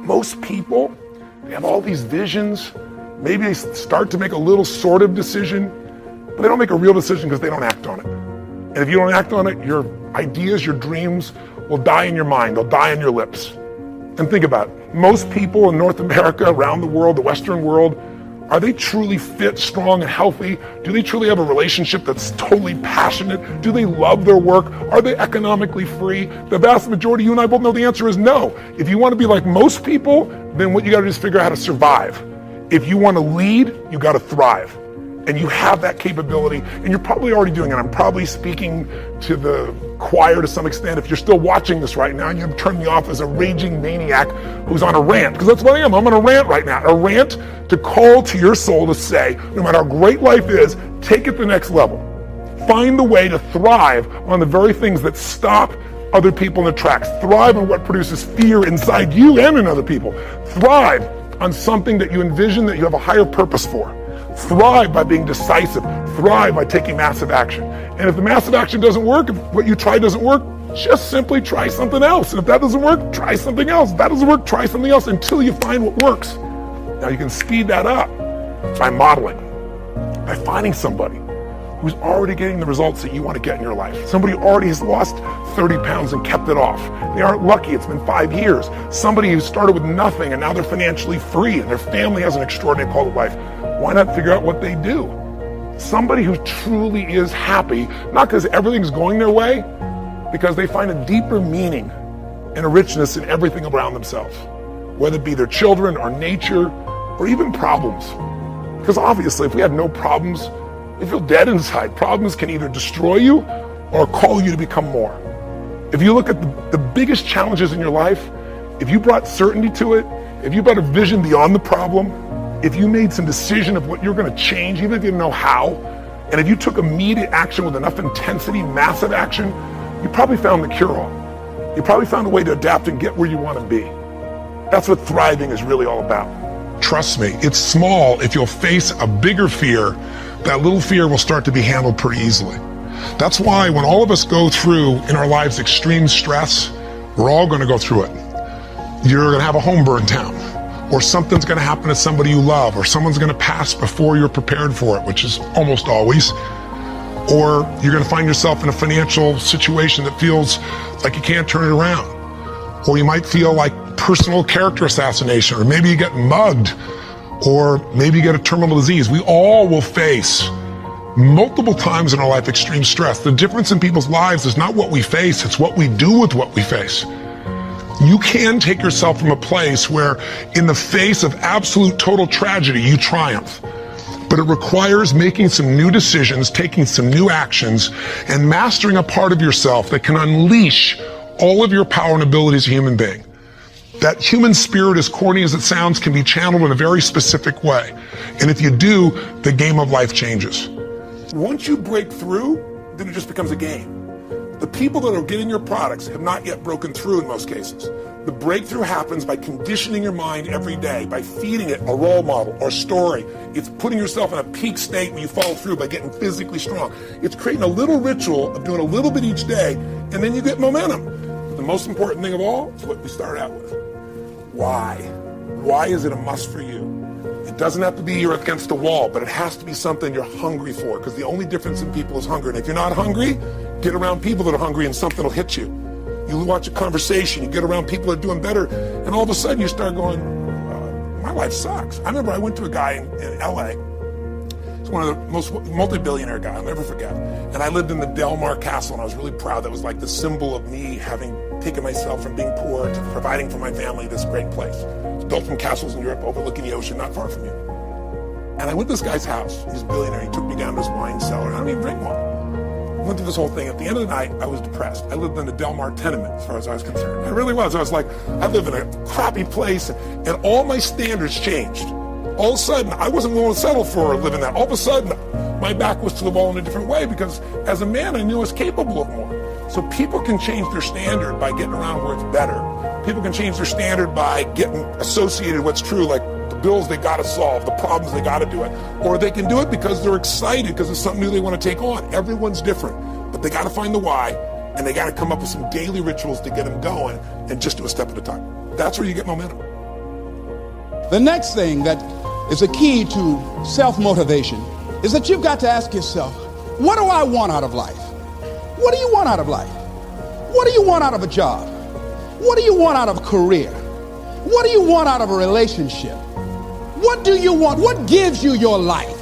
Most people, they have all these visions. Maybe they start to make a little sort of decision, but they don't make a real decision because they don't act on it. And if you don't act on it, your ideas, your dreams will die in your mind. They'll die on your lips. And think about it. Most people in North America, around the world, the Western world, are they truly fit, strong, and healthy? Do they truly have a relationship that's totally passionate? Do they love their work? Are they economically free? The vast majority, you and I both know the answer is no. If you want to be like most people, then what you got to do is figure out how to survive. If you want to lead, you got to thrive. And you have that capability, and you're probably already doing it. I'm probably speaking to the choir to some extent. If you're still watching this right now, you've turned me off as a raging maniac who's on a rant, because that's what I am. I'm on a rant right now. A rant to call to your soul to say, no matter how great life is, take it to the next level. Find the way to thrive on the very things that stop other people in their tracks. Thrive on what produces fear inside you and in other people. Thrive on something that you envision that you have a higher purpose for. Thrive by being decisive. Thrive by taking massive action. And if the massive action doesn't work, if what you try doesn't work, just simply try something else. And if that doesn't work, try something else. If that doesn't work, try something else until you find what works. Now you can speed that up by modeling, by finding somebody who's already getting the results that you want to get in your life. Somebody who already has lost 30 pounds and kept it off. They aren't lucky, it's been 5 years. Somebody who started with nothing and now they're financially free and their family has an extraordinary quality of life. Why not figure out what they do? Somebody who truly is happy, not because everything's going their way, because they find a deeper meaning and a richness in everything around themselves, whether it be their children or nature or even problems. Because obviously, if we had no problems, we feel dead inside. Problems can either destroy you or call you to become more. If you look at the biggest challenges in your life, if you brought certainty to it, if you brought a vision beyond the problem, if you made some decision of what you're going to change, even if you didn't know how, and if you took immediate action with enough intensity, massive action, you probably found the cure-all. You probably found a way to adapt and get where you want to be. That's what thriving is really all about. Trust me, it's small. If you'll face a bigger fear, that little fear will start to be handled pretty easily. That's why when all of us go through in our lives extreme stress, we're all going to go through it. You're going to have a home burned down, or something's going to happen to somebody you love, or someone's going to pass before you're prepared for it, which is almost always. Or you're going to find yourself in a financial situation that feels like you can't turn it around. Or you might feel like personal character assassination, or maybe you get mugged, or maybe you get a terminal disease. We all will face multiple times in our life extreme stress. The difference in people's lives is not what we face, it's what we do with what we face. You can take yourself from a place where in the face of absolute total tragedy, you triumph. But it requires making some new decisions, taking some new actions, and mastering a part of yourself that can unleash all of your power and ability as a human being. That human spirit, as corny as it sounds, can be channeled in a very specific way. And if you do, the game of life changes. Once you break through, then it just becomes a game. The people that are getting your products have not yet broken through in most cases. The breakthrough happens by conditioning your mind every day, by feeding it a role model or story. It's putting yourself in a peak state when you follow through by getting physically strong. It's creating a little ritual of doing a little bit each day, and then you get momentum. But the most important thing of all is what we start out with. Why? Why is it a must for you? It doesn't have to be you're against the wall, but it has to be something you're hungry for, because the only difference in people is hunger. And if you're not hungry, get around people that are hungry and something will hit you. You watch a conversation, you get around people that are doing better, and all of a sudden you start going, my life sucks. I remember I went to a guy in LA. He's one of the most multi-billionaire guys, I'll never forget. And I lived in the Del Mar Castle, and I was really proud. That was like the symbol of me having taken myself from being poor to providing for my family this great place. It's built from castles in Europe overlooking the ocean, not far from you. And I went to this guy's house. He's a billionaire. He took me down to his wine cellar. I don't even drink wine. Went through this whole thing. At the end of the night, I was depressed. I lived in the Del Mar tenement, as far as I was concerned. I really was. I was like, I live in a crappy place, and all my standards changed. All of a sudden, I wasn't willing to settle for living that. All of a sudden, my back was to the wall in a different way, because as a man, I knew I was capable of more. So people can change their standard by getting around where it's better. People can change their standard by getting associated with what's true, like the bills they got to solve, the problems they got to do it. Or they can do it because they're excited, because it's something new they want to take on. Everyone's different, but they got to find the why, and they got to come up with some daily rituals to get them going, and just do a step at a time. That's where you get momentum. The next thing that is a key to self-motivation is that you've got to ask yourself, what do I want out of life? What do you want out of life? What do you want out of a job? What do you want out of a career? What do you want out of a relationship? What do you want? What gives you your life?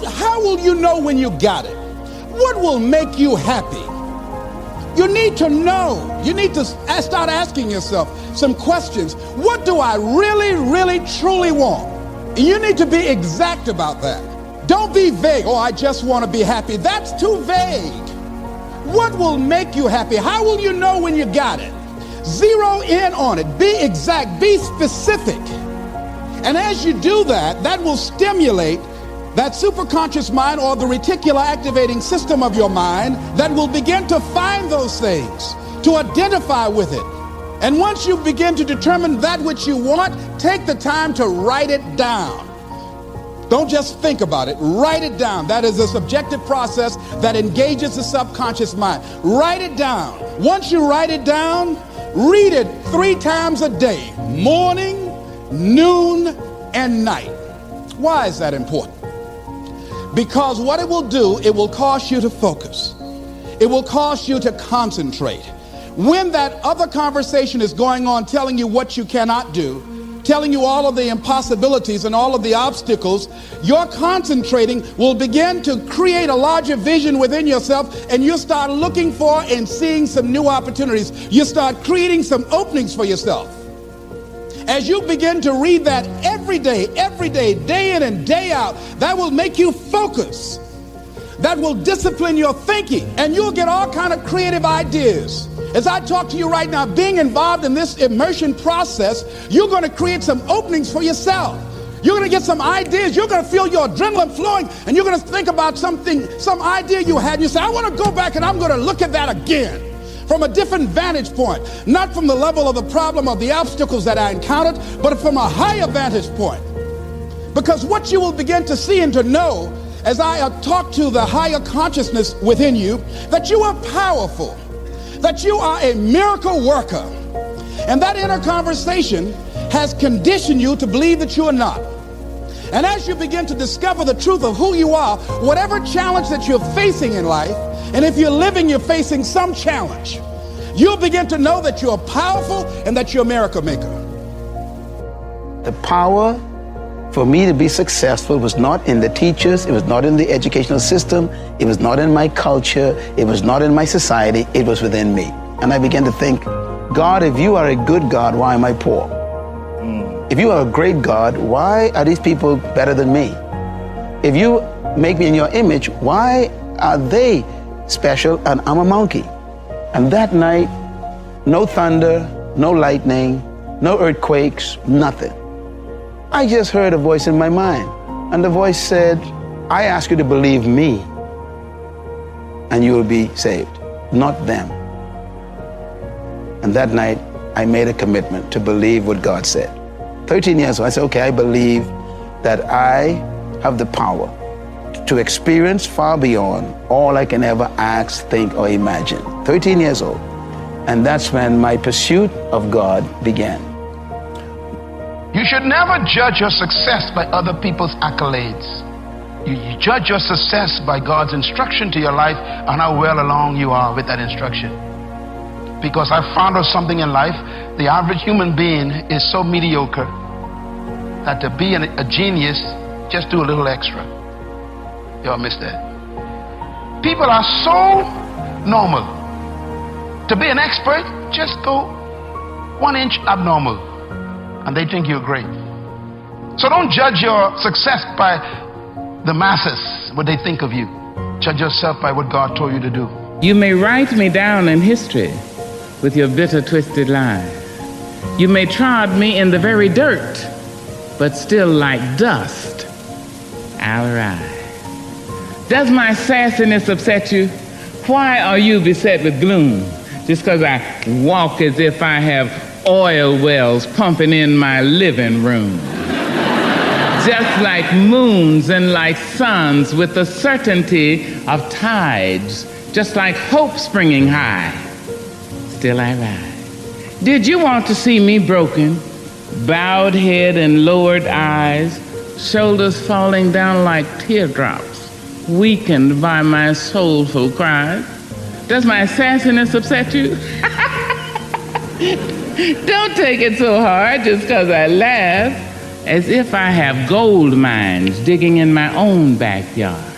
How will you know when you got it? What will make you happy? You need to know. You need to start asking yourself some questions. What do I really, really, truly want? And you need to be exact about that. Don't be vague. Oh, I just want to be happy. That's too vague. What will make you happy? How will you know when you got it? Zero in on it. Be exact. Be specific. And as you do that, that will stimulate that superconscious mind, or the reticular activating system of your mind, that will begin to find those things, to identify with it. And once you begin to determine that which you want, take the time to write it down. Don't just think about it. Write it down. That is a subjective process that engages the subconscious mind. Write it down. Once you write it down, read it 3 times a day, morning, noon, and night. Why is that important? Because what it will do, it will cause you to focus. It will cause you to concentrate. When that other conversation is going on telling you what you cannot do, telling you all of the impossibilities and all of the obstacles, your concentrating will begin to create a larger vision within yourself, and you'll start looking for and seeing some new opportunities. You start creating some openings for yourself. As you begin to read that every day, day in and day out, that will make you focus. That will discipline your thinking, and you'll get all kind of creative ideas. As I talk to you right now, being involved in this immersion process, you're going to create some openings for yourself. You're going to get some ideas. You're going to feel your adrenaline flowing, and you're going to think about something, some idea you had. And you say, I want to go back and I'm going to look at that again from a different vantage point, not from the level of the problem or the obstacles that I encountered, but from a higher vantage point. Because what you will begin to see and to know as I talk to the higher consciousness within you, that you are powerful, that you are a miracle worker. And that inner conversation has conditioned you to believe that you are not. And as you begin to discover the truth of who you are, whatever challenge that you're facing in life, and if you're living, you're facing some challenge, you'll begin to know that you're powerful and that you're a miracle maker. The power for me to be successful was not in the teachers, it was not in the educational system, it was not in my culture, it was not in my society, it was within me. And I began to think, God, if you are a good God, why am I poor? If you are a great God, why are these people better than me? If you make me in your image, why are they special and I'm a monkey? And that night, no thunder, no lightning, no earthquakes, nothing. I just heard a voice in my mind, and the voice said, I ask you to believe me and you will be saved, not them. And that night, I made a commitment to believe what God said. 13 years old, I said, okay, I believe that I have the power to experience far beyond all I can ever ask, think, or imagine. 13 years old. And that's when my pursuit of God began. You should never judge your success by other people's accolades. You judge your success by God's instruction to your life and how well along you are with that instruction. Because I found out something in life, the average human being is so mediocre that to be a genius, just do a little extra. Y'all missed that. People are so normal. To be an expert, just go 1 inch abnormal, and they think you're great. So don't judge your success by the masses, what they think of you. Judge yourself by what God told you to do. You may write me down in history with your bitter, twisted lies. You may trod me in the very dirt, but still like dust, I'll rise. Does my sassiness upset you? Why are you beset with gloom? Just because I walk as if I have oil wells pumping in my living room. Just like moons and like suns with the certainty of tides, just like hope springing high, still I rise. Did you want to see me broken, bowed head and lowered eyes, shoulders falling down like teardrops, weakened by my soulful cries. Does my sassiness upset you? Don't take it so hard just because I laugh, as if I have gold mines digging in my own backyard.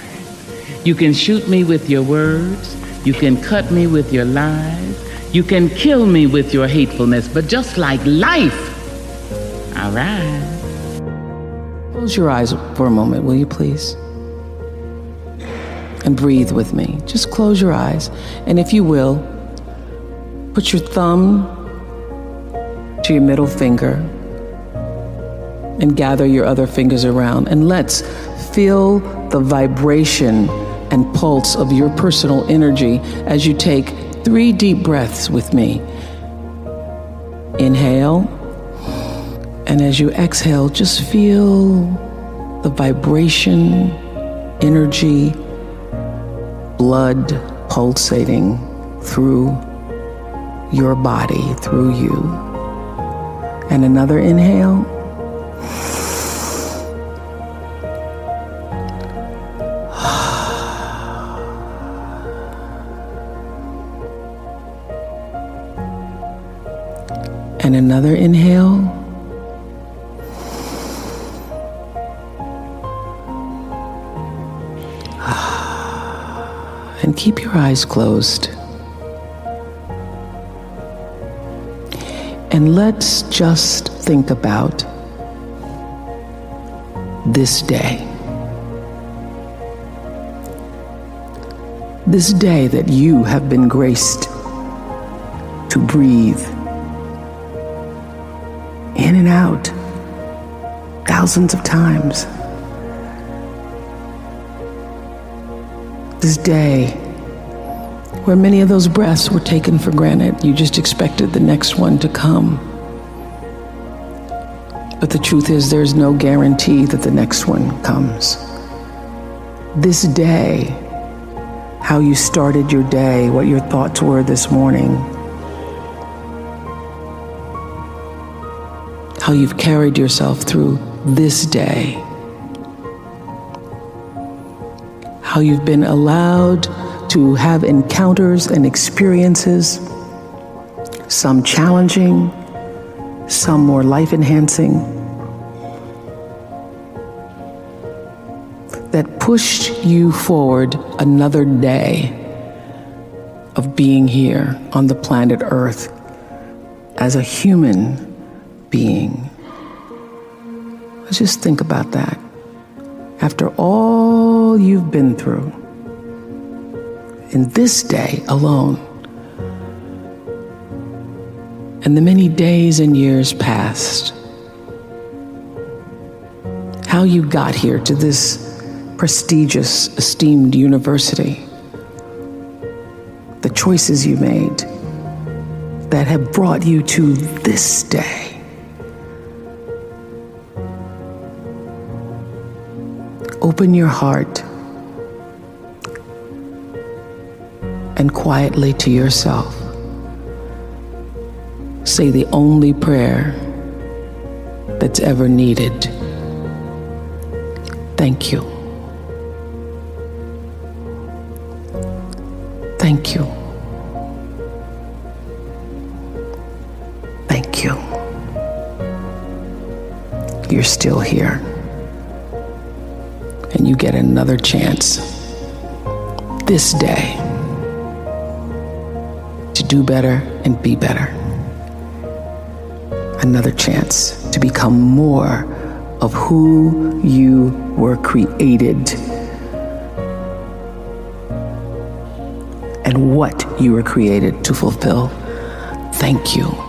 You can shoot me with your words, you can cut me with your lies, you can kill me with your hatefulness, but just like life, I rise. Close your eyes for a moment, will you please? And breathe with me. Just close your eyes. And if you will, put your thumb to your middle finger and gather your other fingers around. And let's feel the vibration and pulse of your personal energy as you take 3 deep breaths with me. Inhale. And as you exhale, just feel the vibration, energy, blood pulsating through your body, through you. And another inhale. And another inhale. And keep your eyes closed. And let's just think about this day. This day that you have been graced to breathe in and out thousands of times. This day where many of those breaths were taken for granted. You just expected the next one to come. But the truth is, there's no guarantee that the next one comes. This day, how you started your day, what your thoughts were this morning, how you've carried yourself through this day, how you've been allowed to have encounters and experiences, some challenging, some more life-enhancing, that pushed you forward another day of being here on the planet Earth as a human being. Let's just think about that. After all you've been through, in this day alone, and the many days and years past, how you got here to this prestigious, esteemed university, the choices you made that have brought you to this day. Open your heart and quietly to yourself say the only prayer that's ever needed. Thank you. Thank you. Thank you. You're still here. And you get another chance this day to do better and be better. Another chance to become more of who you were created and what you were created to fulfill. Thank you.